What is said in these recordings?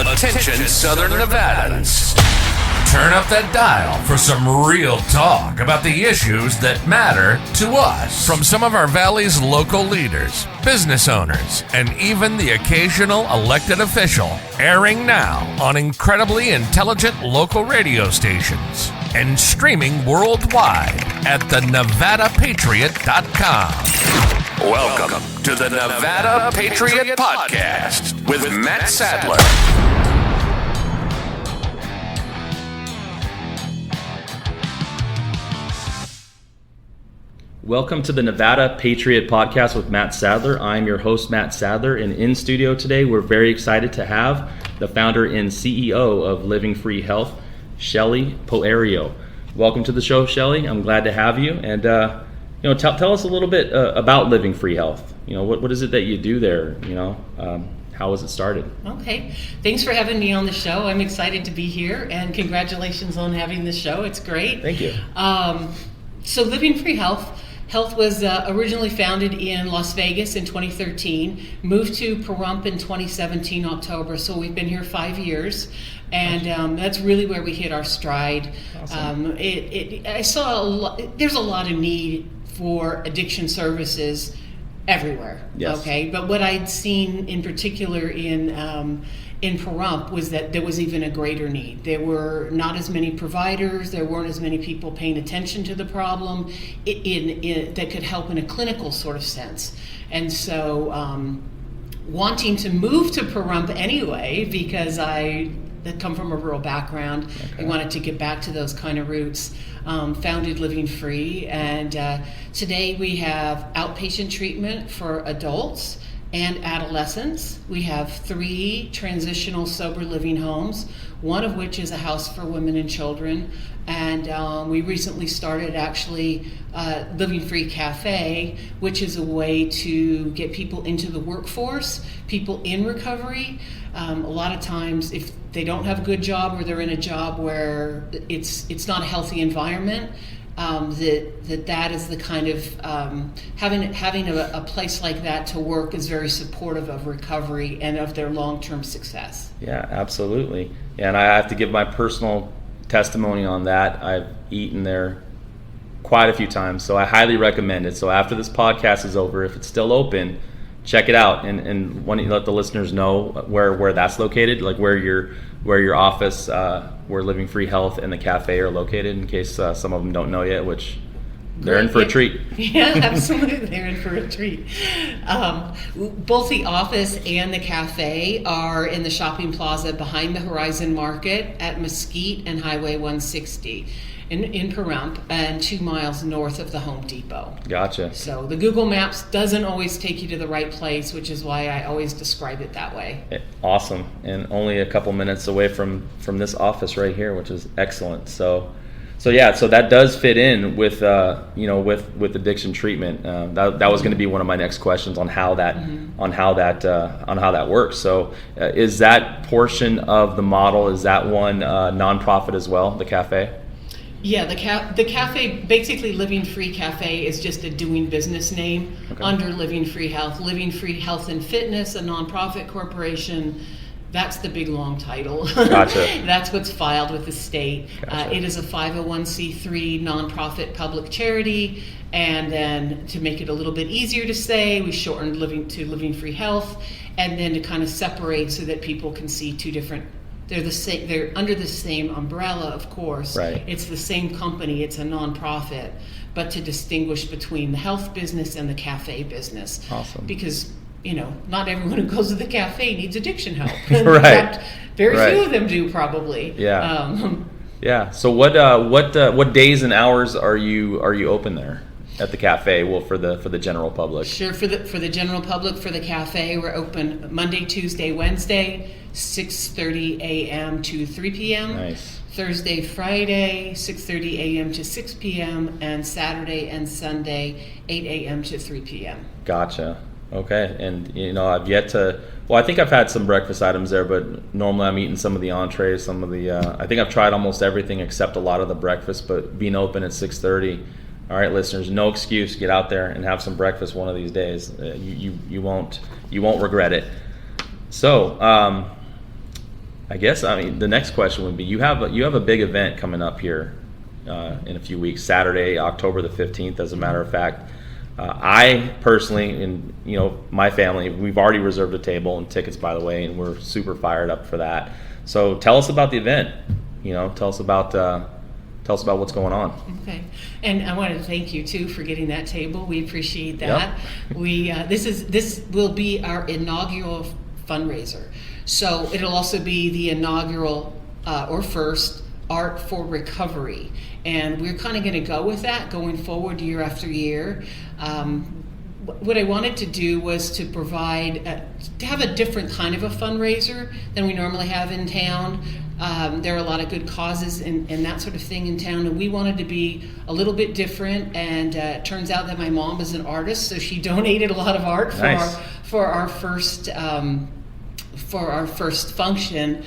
Attention Southern Nevadans. Turn up that dial for some real talk about the issues that matter to us. From some of our Valley's local leaders, business owners, and even the occasional elected official. Airing now on incredibly intelligent local radio stations and streaming worldwide at thenevadapatriot.com. Welcome to the Nevada Patriot Podcast with Matt Sadler. Welcome to the Nevada Patriot Podcast with Matt Sadler. I'm your host, Matt Sadler, and in studio today, we're very excited to have the founder and CEO of Living Free Health, Shelley Poerio. Welcome to the show, Shelley. I'm glad to have you. And tell us a little bit about Living Free Health. What is it that you do there? How was it started? Okay. Thanks for having me on the show. I'm excited to be here, and congratulations on having this show. It's great. Thank you. So Living Free Health was originally founded in Las Vegas in 2013, moved to Pahrump in 2017 October, so we've been here 5 years, and that's really where we hit our stride. Awesome. I saw there's a lot of need for addiction services everywhere. Yes. Okay, but what I'd seen in particular in Pahrump was that there was even a greater need. There were not as many providers, there weren't as many people paying attention to the problem that could help in a clinical sort of sense. And so wanting to move to Pahrump anyway, because I come from a rural background, Okay. I wanted to get back to those kind of roots, founded Living Free, and today we have outpatient treatment for adults and adolescents. We have 3 transitional sober living homes, one of which is a house for women and children. And we recently started actually Living Free Cafe, which is a way to get people into the workforce, people in recovery. A lot of times if they don't have a good job or they're in a job where it's not a healthy environment, that is the kind of having a place like that to work is very supportive of recovery and of their long-term success. Yeah, absolutely. And I have to give my personal testimony on that. I've eaten there quite a few times, so I highly recommend it. So after this podcast is over, if it's still open, check it out. And why don't you let the listeners know where that's located, like where your office, where Living Free Health and the cafe are located, in case some of them don't know yet, which they're in for a treat. Yeah, absolutely. They're in for a treat. Both the office and the cafe are in the shopping plaza behind the Horizon Market at Mesquite and Highway 160 in Pahrump, and 2 miles north of the Home Depot. Gotcha. So the Google Maps doesn't always take you to the right place, which is why I always describe it that way. Awesome. And only a couple minutes away from this office right here, which is excellent. So that does fit in with with addiction treatment. That was going to be one of my next questions on how that works. So is that portion of the model, is that one nonprofit as well, the cafe? Yeah, the cafe, basically Living Free Cafe is just a doing business name under Living Free Health. Living Free Health and Fitness, a nonprofit corporation. That's the big long title. Gotcha. That's what's filed with the state. Gotcha. It is a 501c3 nonprofit public charity, and then to make it a little bit easier to say, we shortened Living Free Health, and then to kind of separate so that people can see 2 different. They're the same. They're under the same umbrella, of course. Right. It's the same company. It's a nonprofit, but to distinguish between the health business and the cafe business. Awesome. Because not everyone who goes to the cafe needs addiction help. Right. In fact, very Right. few of them do, probably. Yeah. Yeah. So what days and hours are you open there at the cafe? Well, for the general public. Sure. For the general public, for the cafe, we're open Monday, Tuesday, Wednesday, 6:30 a.m. to 3 p.m. Nice. Thursday, Friday, 6:30 a.m. to 6 p.m. and Saturday and Sunday, 8 a.m. to 3 p.m. Gotcha. Okay. And I've yet to. Well, I think I've had some breakfast items there, but normally I'm eating some of the entrees, some of the. I think I've tried almost everything except a lot of the breakfast. But being open at 6:30. All right, listeners, no excuse. Get out there and have some breakfast one of these days. You won't regret it. So, I guess, I mean, the next question would be, you have a big event coming up here in a few weeks, Saturday, October the 15th, as a matter of fact. I personally, and my family, we've already reserved a table and tickets, by the way, and we're super fired up for that. So tell us about the event. Tell us about what's going on. Okay, and I wanted to thank you too for getting that table. We appreciate that. Yep. This will be our inaugural fundraiser, so it'll also be the inaugural or first Art for Recovery, and we're kind of going to go with that going forward year after year. What I wanted to do was to provide, to have a different kind of a fundraiser than we normally have in town. There are a lot of good causes and that sort of thing in town, and we wanted to be a little bit different. And it turns out that my mom is an artist, so she donated a lot of art for our first function.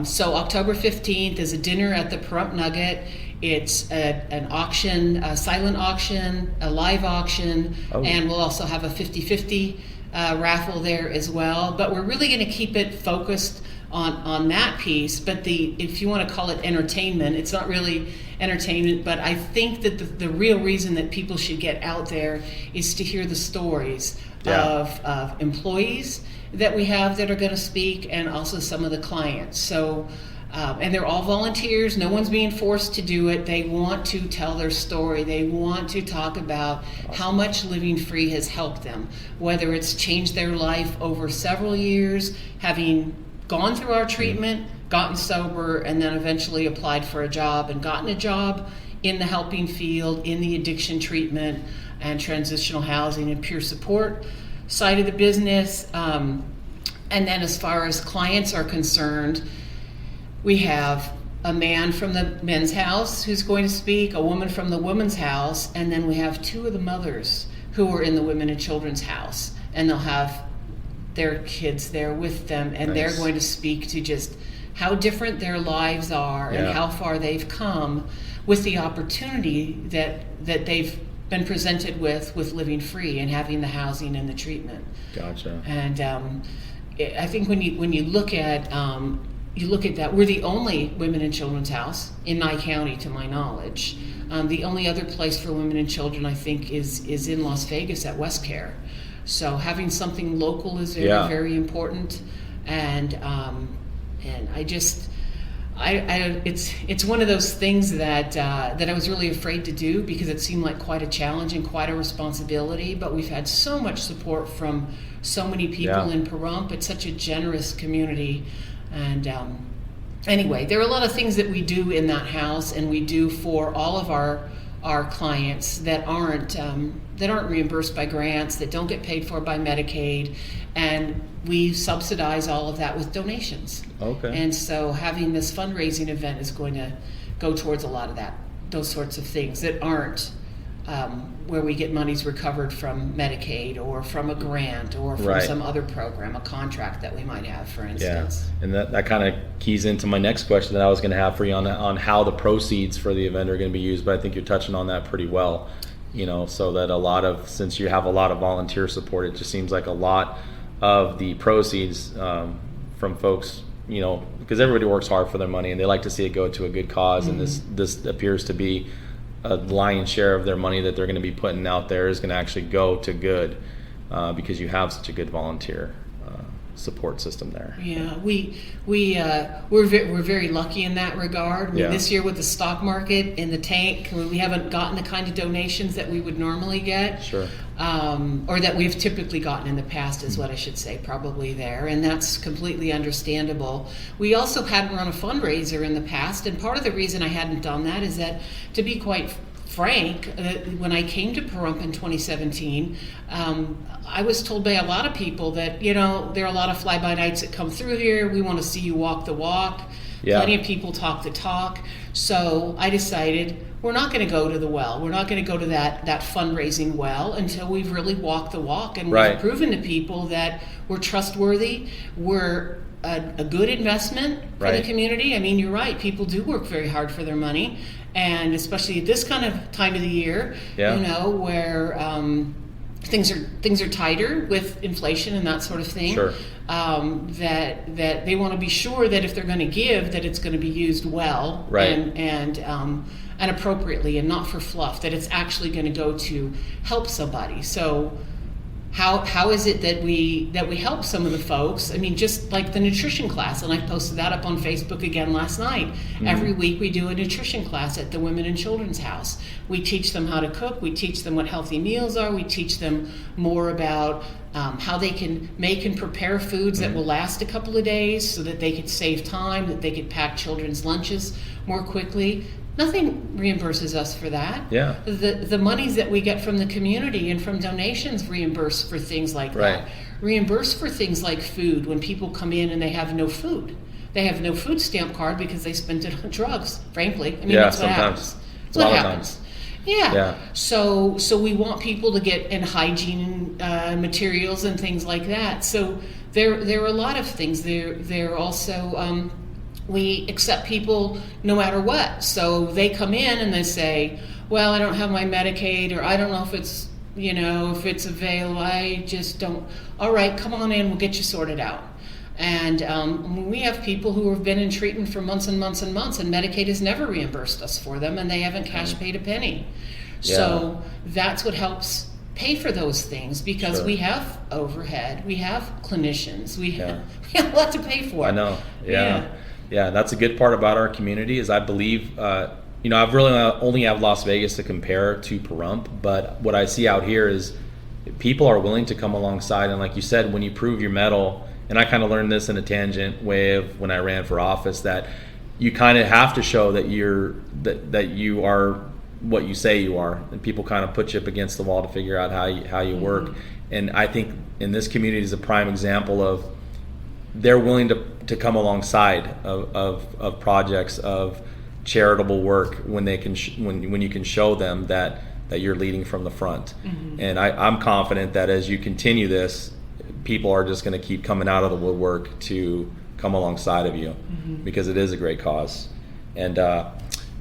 So October 15th is a dinner at the Pahrump Nugget. It's an auction, a silent auction, a live auction, and we'll also have a 50-50 raffle there as well. But we're really going to keep it focused on that piece. But if you want to call it entertainment, it's not really entertainment, but I think that the real reason that people should get out there is to hear the stories of employees that we have that are going to speak, and also some of the clients. So and they're all volunteers. No one's being forced to do it. They want to tell their story. They want to talk about how much living free has helped them, whether it's changed their life over several years, having gone through our treatment, gotten sober, and then eventually applied for a job and gotten a job in the helping field, in the addiction treatment and transitional housing and peer support side of the business. And then as far as clients are concerned, we have a man from the men's house who's going to speak, a woman from the women's house, and then we have two of the mothers who are in the women and children's house, and they'll have their kids there with them, and they're going to speak to just how different their lives are and how far they've come with the opportunity that they've been presented with living free and having the housing and the treatment. Gotcha. And I think when you look at that, we're the only women and children's house in Nye County, to my knowledge. The only other place for women and children, I think, is in Las Vegas at West Care. So having something local is very, very important. And it's one of those things that I was really afraid to do, because it seemed like quite a challenge and quite a responsibility. But we've had so much support from so many people in Pahrump. It's such a generous community. And anyway, there are a lot of things that we do in that house, and we do for all of our clients that aren't reimbursed by grants, that don't get paid for by Medicaid, and we subsidize all of that with donations. Okay. And so having this fundraising event is going to go towards a lot of those sorts of things that aren't where we get monies recovered from Medicaid or from a grant or from some other program, a contract that we might have, for instance. Yeah, and that kind of keys into my next question that I was going to have for you on how the proceeds for the event are going to be used, but I think you're touching on that pretty well, so that since you have a lot of volunteer support, it just seems like a lot of the proceeds from folks, because everybody works hard for their money and they like to see it go to a good cause, and this appears to be a lion's share of their money that they're going to be putting out there is going to actually go to good, because you have such a good volunteer support system there. Yeah, we're very lucky in that regard. I mean, this year with the stock market in the tank, we haven't gotten the kind of donations that we would normally get. Sure. Or that we've typically gotten in the past, is what I should say, probably there, and that's completely understandable. We also hadn't run a fundraiser in the past, and part of the reason I hadn't done that is that, to be quite frank, when I came to Pahrump in 2017, I was told by a lot of people that, there are a lot of fly-by-nights that come through here. We want to see you walk the walk. Yeah. Plenty of people talk the talk. So I decided we're not going to go to the well. We're not going to go to that fundraising well until we've really walked the walk, and we've proven to people that we're trustworthy. We're a good investment for the community. I mean, you're right. People do work very hard for their money, and especially at this kind of time of the year, where things are tighter with inflation and that sort of thing. Sure. That they want to be sure that if they're going to give, that it's going to be used well, right, and appropriately, and not for fluff. That it's actually going to go to help somebody. So how is it that we help some of the folks? I mean, just like the nutrition class, and I posted that up on Facebook again last night. Mm-hmm. Every week we do a nutrition class at the Women and Children's House. We teach them how to cook. We teach them what healthy meals are. We teach them more about how they can make and prepare foods that will last a couple of days, so that they could save time, that they could pack children's lunches more quickly. Nothing reimburses us for that. Yeah. The monies that we get from the community and from donations reimburse for things like that. Reimburse for things like food when people come in and they have no food. They have no food stamp card because they spent it on drugs, frankly. I mean, that's what happens. That's what happens. Yeah. So we want people to get in hygiene materials and things like that. So there are a lot of things. There also we accept people no matter what. So they come in and they say, well, I don't have my Medicaid, or I don't know if it's available. I just don't. All right, come on in, we'll get you sorted out. And we have people who have been in treatment for months and months and months, and Medicaid has never reimbursed us for them, and they haven't cash paid a penny. Yeah. So that's what helps pay for those things, because we have overhead, we have clinicians, we have a lot to pay for. I know. Yeah, that's a good part about our community is I believe, I've really only have Las Vegas to compare to Pahrump, but what I see out here is people are willing to come alongside. And like you said, when you prove your mettle, and I kind of learned this in a tangent way of when I ran for office, that you kind of have to show that you are what you say you are, and people kind of put you up against the wall to figure out how you work. And I think in this community is a prime example of they're willing to come alongside of projects of charitable work when they can when you can show them that you're leading from the front. Mm-hmm. And I'm confident that as you continue this, people are just going to keep coming out of the woodwork to come alongside of you, because it is a great cause. And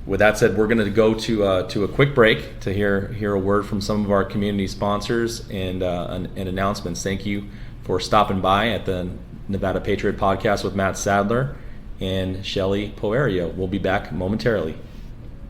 with that said, we're going to go to a quick break to hear a word from some of our community sponsors and announcements. Thank you for stopping by at the Nevada Patriot Podcast with Matt Sadler and Shelley Poerio. We'll be back momentarily.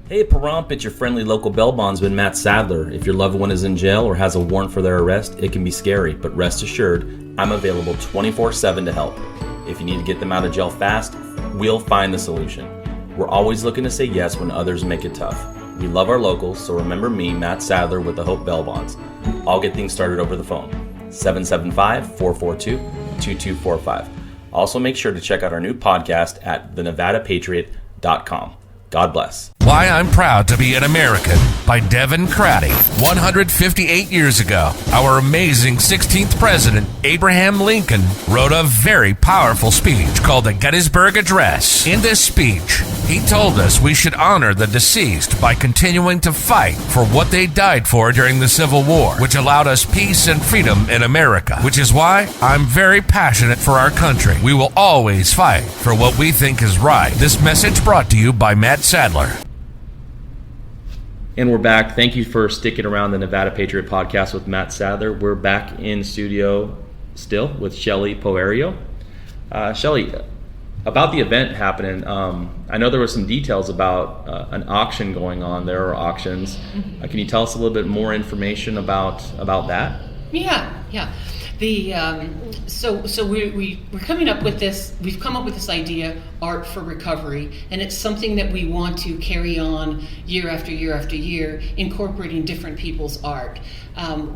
Hey Pahrump, it's your friendly local bail bondsman Matt Sadler. If your loved one is in jail or has a warrant for their arrest, it can be scary, but rest assured, I'm available 24/7 to help. If you need to get them out of jail fast, we'll find the solution. We're always looking to say yes when others make it tough. We love our locals, so remember me, Matt Sadler with the Hope Bail Bonds. I'll get things started over the phone. 775-442-2245. Also make sure to check out our new podcast at thenevadapatriot.com. God bless. Why I'm Proud to Be an American by Devin Craddy. 158 years ago, our amazing 16th president, Abraham Lincoln, wrote a very powerful speech called the Gettysburg Address. In this speech, he told us we should honor the deceased by continuing to fight for what they died for during the Civil War, which allowed us peace and freedom in America, which is why I'm very passionate for our country. We will always fight for what we think is right. This message brought to you by Matt Sadler. And we're back. Thank you for sticking around the Nevada Patriot Podcast with Matt Sadler. We're back in studio still with Shelley Poerio. Shelley, about the event happening, I know there were some details about an auction going on. There are auctions. Can you tell us a little bit more information about that? Yeah. The so we're coming up with this. We've come up with this idea, art for recovery, and it's something that we want to carry on year after year after year, incorporating different people's art.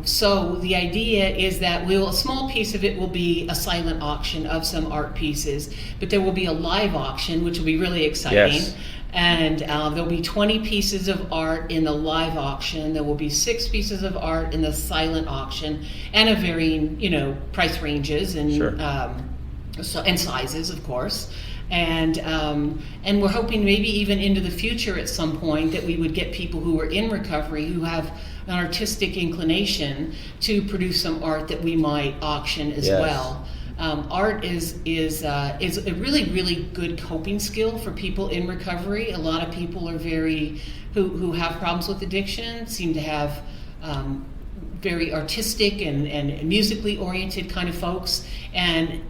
So the idea is that a small piece of it will be a silent auction of some art pieces, but there will be a live auction, which will be really exciting. Yes. And there'll be 20 pieces of art in the live auction. There will be 6 pieces of art in the silent auction, and a varying, price ranges and sure. And sizes, of course. And we're hoping maybe even into the future at some point that we would get people who are in recovery who have an artistic inclination to produce some art that we might auction as well. Art is a really, really good coping skill for people in recovery. A lot of people are who have problems with addiction seem to have very artistic and musically oriented kind of folks. And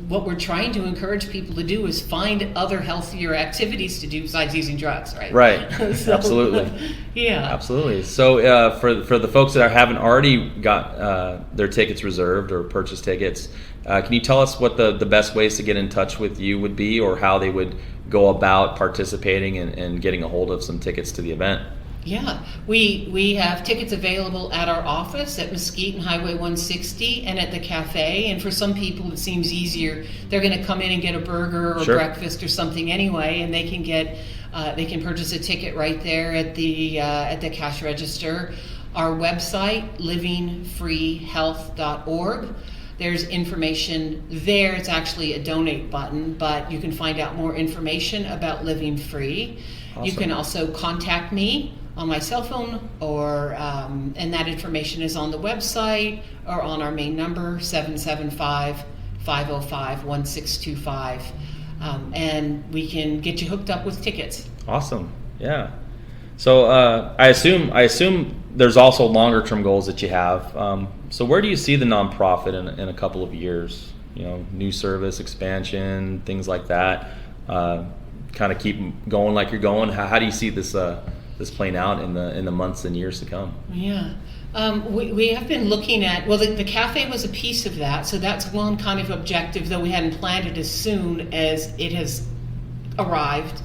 what we're trying to encourage people to do is find other healthier activities to do besides using drugs, right? Right. So, Absolutely. Yeah. Absolutely. So for the folks that haven't already got their tickets reserved or purchased tickets, can you tell us what the best ways to get in touch with you would be, or how they would go about participating and getting a hold of some tickets to the event? Yeah, we have tickets available at our office at Mesquite and Highway 160 and at the cafe. And for some people, it seems easier. They're going to come in and get a burger or Sure. breakfast or something anyway, and they can purchase a ticket right there at the cash register. Our website, livingfreehealth.org. There's information there. It's actually a donate button, but you can find out more information about Living Free. Awesome. You can also contact me on my cell phone, or and that information is on the website or on our main number, 775-505-1625. And we can get you hooked up with tickets. Awesome. Yeah. So I assume there's also longer term goals that you have. So where do you see the nonprofit in a couple of years? New service expansion, things like that. Kind of keep going like you're going. How do you see this playing out in the months and years to come? Yeah. We have been looking at, well, the cafe was a piece of that, so that's one kind of objective, though we hadn't planned it as soon as it has arrived.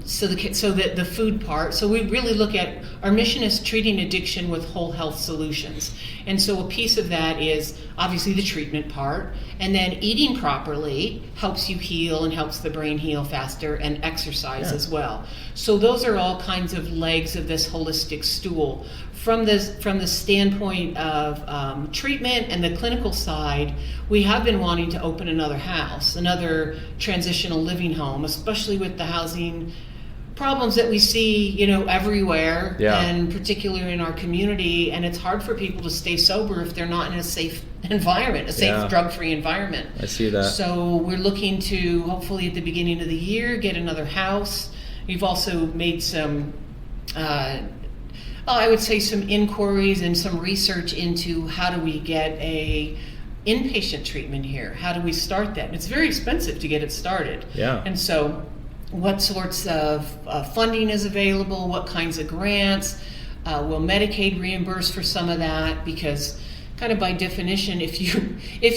So the food part. So we really look at, our mission is treating addiction with whole health solutions. And so a piece of that is obviously the treatment part, and then eating properly helps you heal and helps the brain heal faster, and exercise as well. So those are all kinds of legs of this holistic stool. From the standpoint of treatment and the clinical side, we have been wanting to open another house, another transitional living home, especially with the housing problems that we see, everywhere, and particularly in our community. And it's hard for people to stay sober if they're not in a safe environment, a safe drug-free environment. I see that. So we're looking to, hopefully at the beginning of the year, get another house. We've also made some I would say some inquiries and some research into how do we get a inpatient treatment here? How do we start that? It's very expensive to get it started. Yeah. And so what sorts of funding is available? What kinds of grants? Will Medicaid reimburse for some of that? Because kind of by definition, if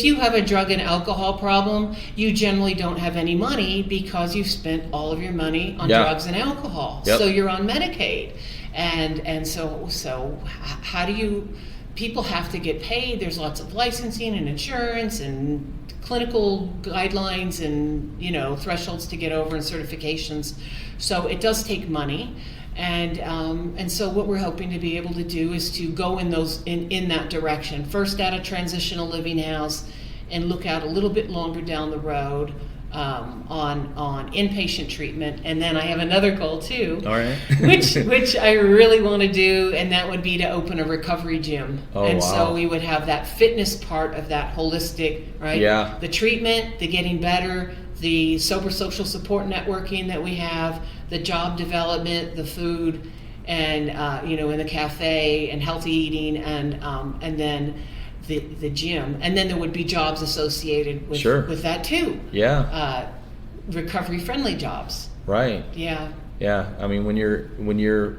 you have a drug and alcohol problem, you generally don't have any money because you've spent all of your money on drugs and alcohol. Yep. So you're on Medicaid. And so how do you, people have to get paid. There's lots of licensing and insurance and clinical guidelines and, thresholds to get over and certifications. So it does take money. And so what we're hoping to be able to do is to go in that direction. First at a transitional living house, and look out a little bit longer down the road on inpatient treatment. And then I have another goal too. All right. which I really want to do, and that would be to open a recovery gym. So we would have that fitness part of that holistic, right? Yeah. The treatment, the getting better, the sober social support networking that we have, the job development, the food, and in the cafe, and healthy eating, and then the gym, and then there would be jobs associated with that too. Yeah. Recovery friendly jobs. Right. Yeah. Yeah. I mean, when you're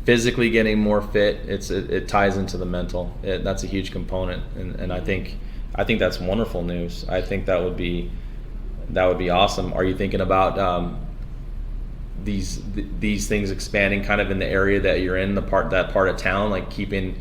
physically getting more fit, it ties into the mental. That's a huge component, and I think that's wonderful news. I think that would be awesome. Are you thinking about these things expanding kind of in the area that you're in, that part of town, like keeping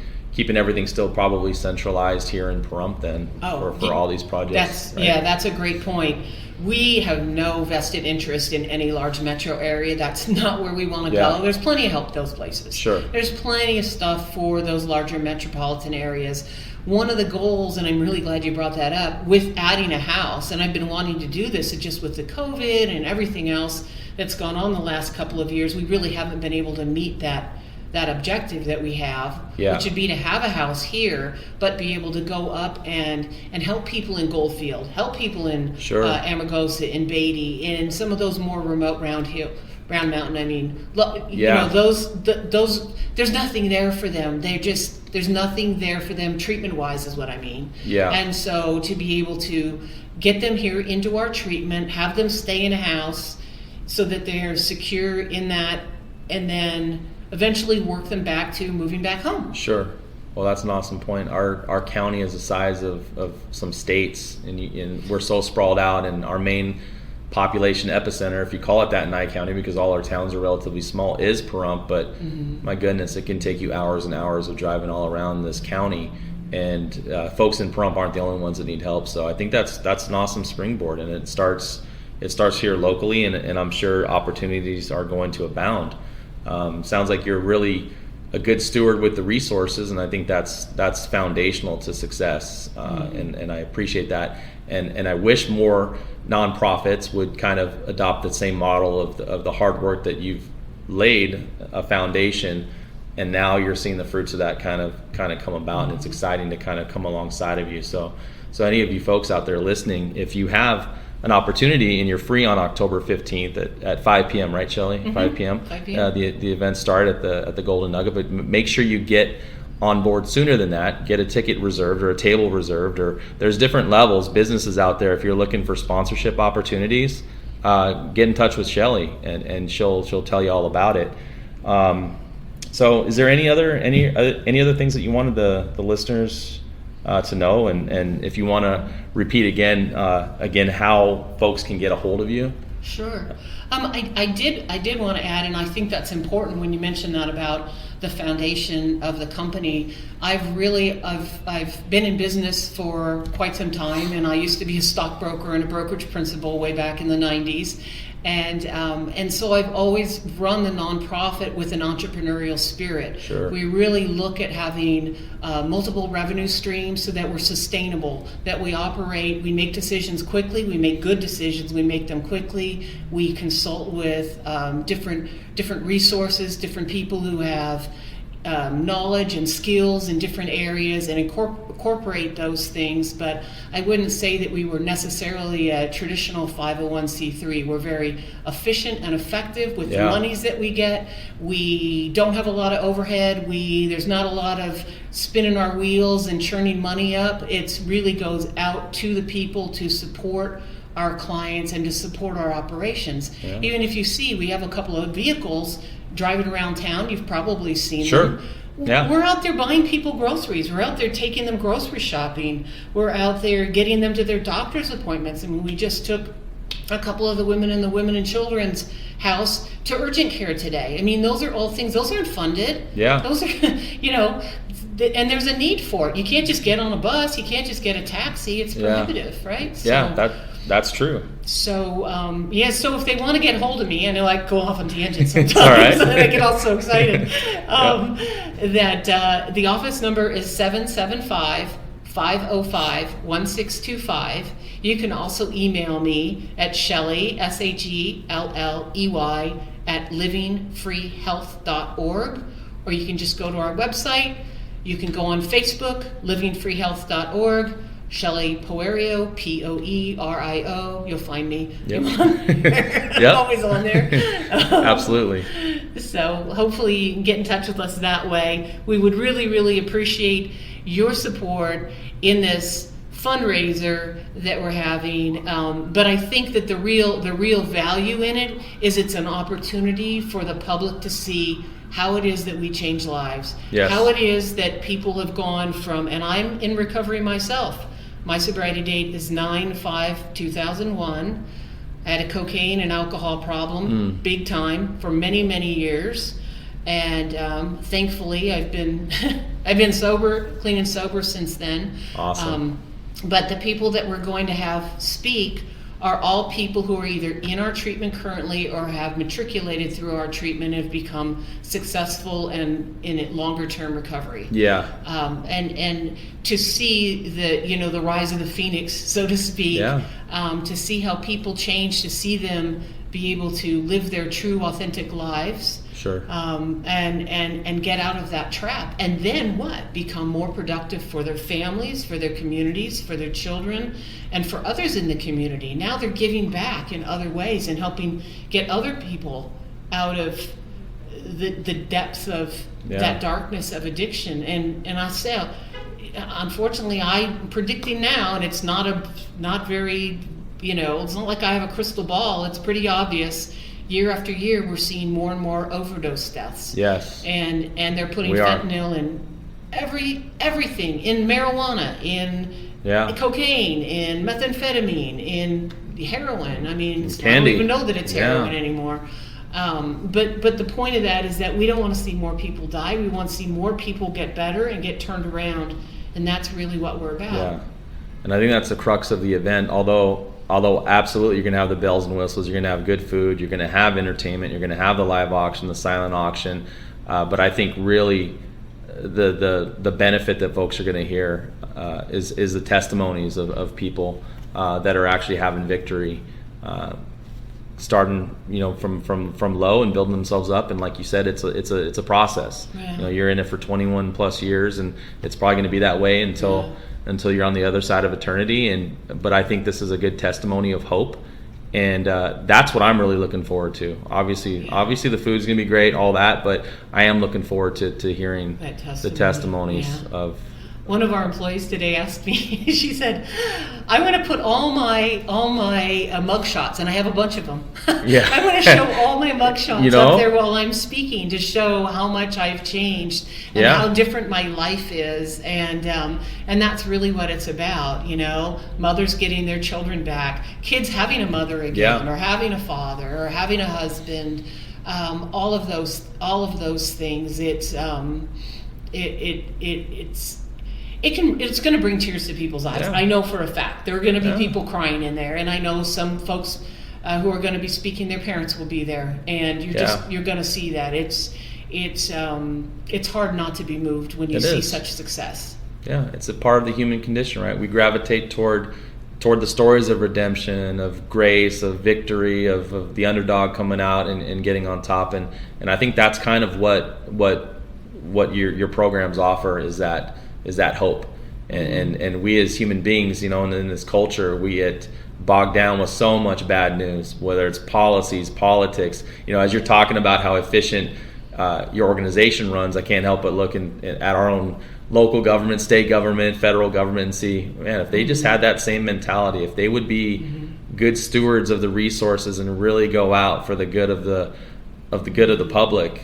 everything still probably centralized here in Pahrump then for all these projects? That's a great point. We have no vested interest in any large metro area. That's not where we want to go. There's plenty of help those places. Sure. There's plenty of stuff for those larger metropolitan areas. One of the goals, and I'm really glad you brought that up, with adding a house, and I've been wanting to do this just with the COVID and everything else that's gone on the last couple of years, we really haven't been able to meet that objective that we have, which would be to have a house here, but be able to go up and help people in Goldfield, help people in Amargosa, in Beatty, in some of those more remote Round Mountain. I mean, you know, those there's nothing there for them. There's nothing there for them treatment-wise is what I mean. Yeah. And so to be able to get them here into our treatment, have them stay in a house so that they're secure in that, and then eventually work them back to moving back home. Sure. Well, that's an awesome point. Our county is the size of some states, and we're so sprawled out, and our main population epicenter, if you call it that in Nye County, because all our towns are relatively small, is Pahrump. But my goodness, it can take you hours and hours of driving all around this county, and folks in Pahrump aren't the only ones that need help. So I think that's an awesome springboard, and it starts here locally, and I'm sure opportunities are going to abound. Sounds like you're really a good steward with the resources, and I think that's foundational to success, and I appreciate that, and I wish more nonprofits would kind of adopt the same model of the hard work that you've laid a foundation, and now you're seeing the fruits of that kind of come about, and it's exciting to kind of come alongside of you. So any of you folks out there listening, if you have an opportunity and you're free on October 15th at 5 p.m., right, Shelley? 5 p.m. 5 p.m. The events start at the Golden Nugget, but make sure you get on board sooner than that. Get a ticket reserved or a table reserved, or there's different levels. Businesses out there, if you're looking for sponsorship opportunities, get in touch with Shelley, and she'll tell you all about it. So is there any other things that you wanted the listeners to know, and if you want to repeat again how folks can get a hold of you? Sure. I did want to add, and I think that's important when you mentioned that about the foundation of the company. I've been in business for quite some time, and I used to be a stockbroker and a brokerage principal way back in the 90s. And so I've always run the nonprofit with an entrepreneurial spirit. Sure. We really look at having multiple revenue streams so that we're sustainable, that we operate, we make decisions quickly, we make good decisions, we make them quickly, we consult with different resources, different people who have knowledge and skills in different areas, and incorporate those things. But I wouldn't say that we were necessarily a traditional 501c3. We're very efficient and effective with the monies that we get. We don't have a lot of overhead. There's not a lot of spinning our wheels and churning money up. It really goes out to the people to support our clients and to support our operations. Yeah. Even if you see, we have a couple of vehicles driving around town. You've probably seen them. Yeah. We're out there buying people groceries. We're out there taking them grocery shopping. We're out there getting them to their doctor's appointments. I mean, we just took a couple of the women in the Women and Children's House to urgent care today. I mean, those are all things, those aren't funded. Yeah. Those are, and there's a need for it. You can't just get on a bus. You can't just get a taxi. It's prohibitive, right? So, that's true. So, so if they want to get hold of me, and I like go off on tangents sometimes, all right. and I get all so excited, that the office number is 775-505-1625. You can also email me at Shelley, Shelley, at livingfreehealth.org, or you can just go to our website. You can go on Facebook, livingfreehealth.org. Shelley Poerio, Poerio. You'll find me. Yep. I'm always on there. Absolutely. So hopefully you can get in touch with us that way. We would really, really appreciate your support in this fundraiser that we're having. But I think that the real value in it is it's an opportunity for the public to see how it is that we change lives. Yes. How it is that people have gone from, and I'm in recovery myself. My sobriety date is 9/5/2001. I had a cocaine and alcohol problem, big time, for many, many years. And thankfully, I've been sober, clean and sober since then. Awesome. But the people that we're going to have speak are all people who are either in our treatment currently or have matriculated through our treatment and have become successful and in longer term recovery. Yeah. And to see the rise of the phoenix, so to speak, to see how people change, to see them be able to live their true, authentic lives. Sure. And get out of that trap, and then become more productive for their families, for their communities, for their children, and for others in the community. Now they're giving back in other ways and helping get other people out of the depths of that darkness of addiction. And I say, unfortunately, I'm predicting now, and it's not very, it's not like I have a crystal ball. It's pretty obvious. Year after year, we're seeing more and more overdose deaths. Yes. And they're putting fentanyl in everything, in marijuana, in cocaine, in methamphetamine, in heroin. I mean, I don't even know that it's heroin anymore. But the point of that is that we don't want to see more people die. We want to see more people get better and get turned around, and that's really what we're about. Yeah, and I think that's the crux of the event. Although absolutely you're going to have the bells and whistles, you're going to have good food, you're going to have entertainment, you're going to have the live auction, the silent auction. But I think really the benefit that folks are going to hear is the testimonies of people that are actually having victory. Starting from low and building themselves up, and like you said, it's a process. You're in it for 21 plus years, and it's probably going to be that way until you're on the other side of eternity. But I think this is a good testimony of hope, and that's what I'm really looking forward to. Obviously the food's going to be great, all that, but I am looking forward to hearing the testimonies of. One of our employees today asked me, she said, I'm going to put all my mug shots, and I have a bunch of them. Yeah. I'm going to show all my mug shots up there while I'm speaking to show how much I've changed and how different my life is. And that's really what it's about, mothers getting their children back, kids having a mother again, or having a father, or having a husband, all of those things. It's going to bring tears to people's eyes. I know for a fact there are going to be people crying in there, and I know some folks who are going to be speaking. Their parents will be there, and you're going to see that. It's hard not to be moved when you see such success. Yeah, it's a part of the human condition, right? We gravitate toward the stories of redemption, of grace, of victory, of the underdog coming out and getting on top, and I think that's kind of what your programs offer is that hope. And we as human beings, in this culture, we get bogged down with so much bad news, whether it's policies, politics. As you're talking about how efficient your organization runs, I can't help but look at our own local government, state government, federal government, and see, man, if they just had that same mentality, if they would be good stewards of the resources and really go out for the good of the public,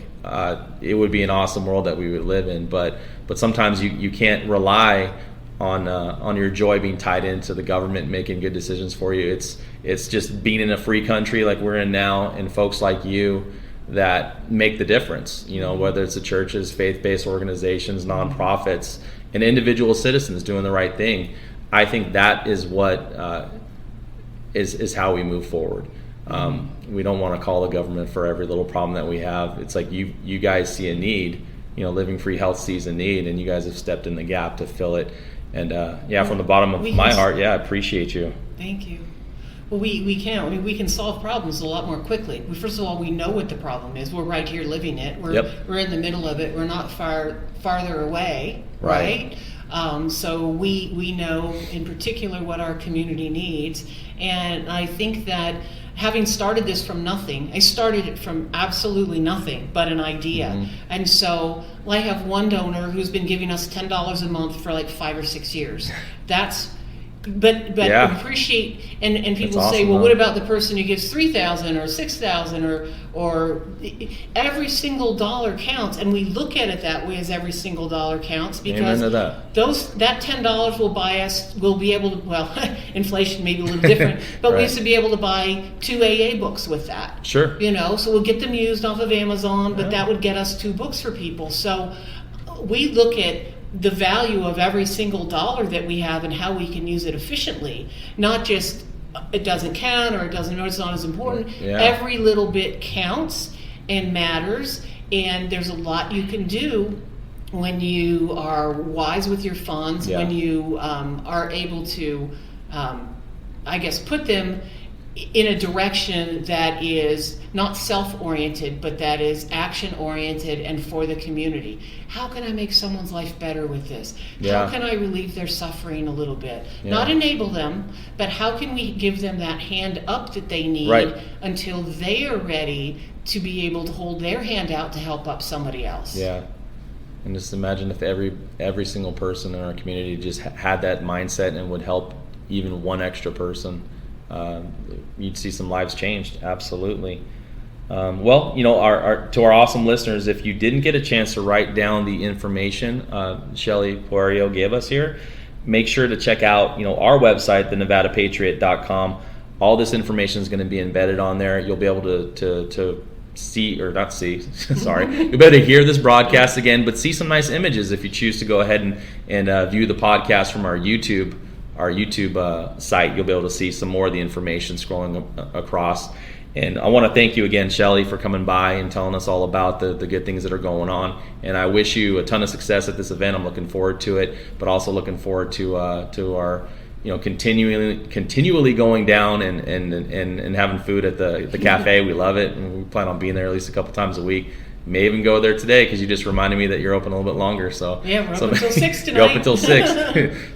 it would be an awesome world that we would live in. But sometimes you can't rely on your joy being tied into the government making good decisions for you. It's just being in a free country like we're in now, and folks like you that make the difference. Whether it's the churches, faith-based organizations, nonprofits, and individual citizens doing the right thing. I think that is what is how we move forward. We don't want to call the government for every little problem that we have. It's like you guys see a need, Living Free Health sees a need, and you guys have stepped in the gap to fill it. And from the bottom of my heart, I appreciate you. Thank you. Well, we can solve problems a lot more quickly. First of all, we know what the problem is. We're right here living it. We're in the middle of it. We're not farther away, right? So we know in particular what our community needs, and I think that having started this from nothing, I started it from absolutely nothing but an idea. And so I have one donor who's been giving us $10 a month for like 5 or 6 years. But appreciate, and people say, well, what about the person who gives $3,000 or $6,000 or every single dollar counts, and we look at it that way as every single dollar counts, because that $10 will be able to, inflation may be a little different, but we used to be able to buy 2 AA books with that. Sure. So we'll get them used off of Amazon, but that would get us 2 books for people. So we look at the value of every single dollar that we have and how we can use it efficiently, not just it doesn't count or it's not as important. Every little bit counts and matters, and there's a lot you can do when you are wise with your funds, when you are able to put them in a direction that is not self-oriented, but that is action-oriented and for the community. How can I make someone's life better with this? Yeah. How can I relieve their suffering a little bit? Yeah. Not enable them, but how can we give them that hand up that they need Right. until they are ready to be able to hold their hand out to help up somebody else? Yeah. And just imagine if every single person in our community just had that mindset and would help even one extra person. You'd see some lives changed. Absolutely. Well, you know, to our awesome listeners, if you didn't get a chance to write down the information Shelley Poerio gave us here, make sure to check out, you know, our website, thenevadapatriot.com. All this information is going to be embedded on there. You'll be able to see, or not see, sorry, you'll be able to hear this broadcast again, but see some nice images if you choose to go ahead and view the podcast from our YouTube site. You'll be able to see some more of the information scrolling across. And I want to thank you again, Shelley, for coming by and telling us all about the good things that are going on. And I wish you a ton of success at this event. I'm looking forward to it, but also looking forward to our, you know, continually going down and having food at the cafe. We love it, and we plan on being there at least a couple times a week. May even go there today because you just reminded me that you're open a little bit longer. So yeah, we're open until 6 tonight. You're open until 6.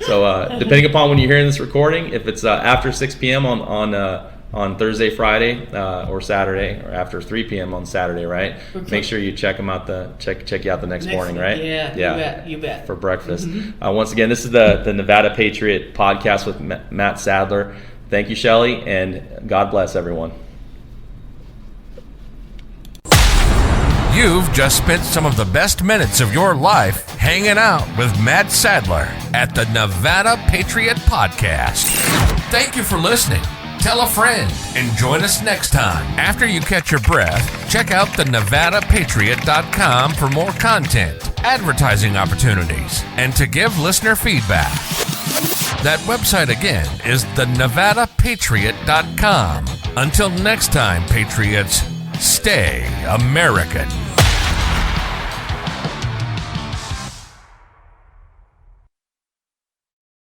So depending upon when you're hearing this recording, if it's after 6 p.m. on Thursday, Friday, or Saturday, or after 3 p.m. on Saturday, right? Make sure you check them out. Check you out the next morning, right? Yeah, you bet. For breakfast. Once again, this is the Nevada Patriot podcast with Matt Sadler. Thank you, Shelley, and God bless everyone. You've just spent some of the best minutes of your life hanging out with Matt Sadler at the Nevada Patriot Podcast. Thank you for listening. Tell a friend and join us next time. After you catch your breath, check out the NevadaPatriot.com for more content, advertising opportunities, and to give listener feedback. That website again is the NevadaPatriot.com. Until next time, Patriots, stay American.